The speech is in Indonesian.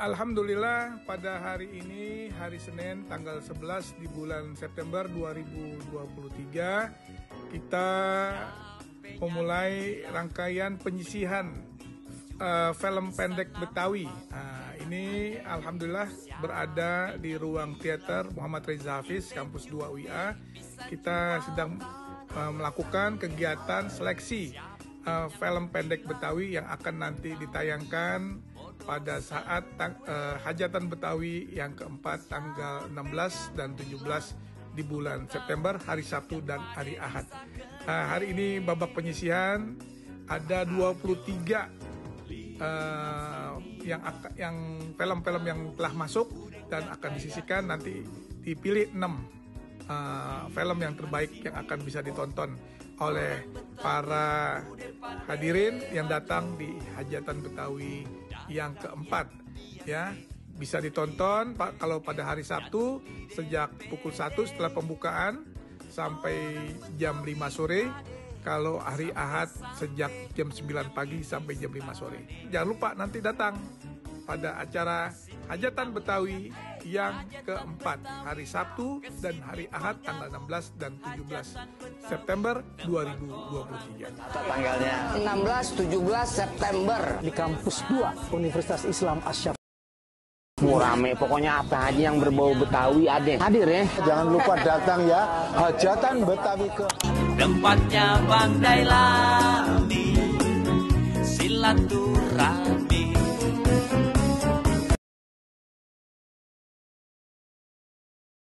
Alhamdulillah pada hari ini, hari Senin tanggal 11 di bulan September 2023, kita memulai rangkaian penyisihan film pendek Betawi. Ini Alhamdulillah berada di ruang teater Muhammad Reza Hafiz, kampus 2 UIA. Kita sedang melakukan kegiatan seleksi film pendek Betawi yang akan nanti ditayangkan pada saat hajatan Betawi yang keempat tanggal 16 dan 17 di bulan September, hari Sabtu dan hari Ahad. Hari ini babak penyisihan ada 23 yang film-film yang telah masuk dan akan disisihkan, nanti dipilih 6 film yang terbaik yang akan bisa ditonton oleh para hadirin yang datang di hajatan Betawi yang keempat. Ya, bisa ditonton kalau pada hari Sabtu sejak pukul 1 setelah pembukaan sampai jam 5 sore. Kalau hari Ahad sejak jam 9 pagi sampai jam 5 sore. Jangan lupa nanti datang pada acara hajatan Betawi yang keempat, hari Sabtu dan hari Ahad tanggal 16 dan 17 September 2023. Tanggalnya 16-17 September di kampus 2 Universitas Islam Asyaf. Rame, pokoknya apa aja yang berbau Betawi ada hadir ya. Jangan lupa datang ya, hajatan Betawi ke tempatnya Pandai Lami, Silaturahmi.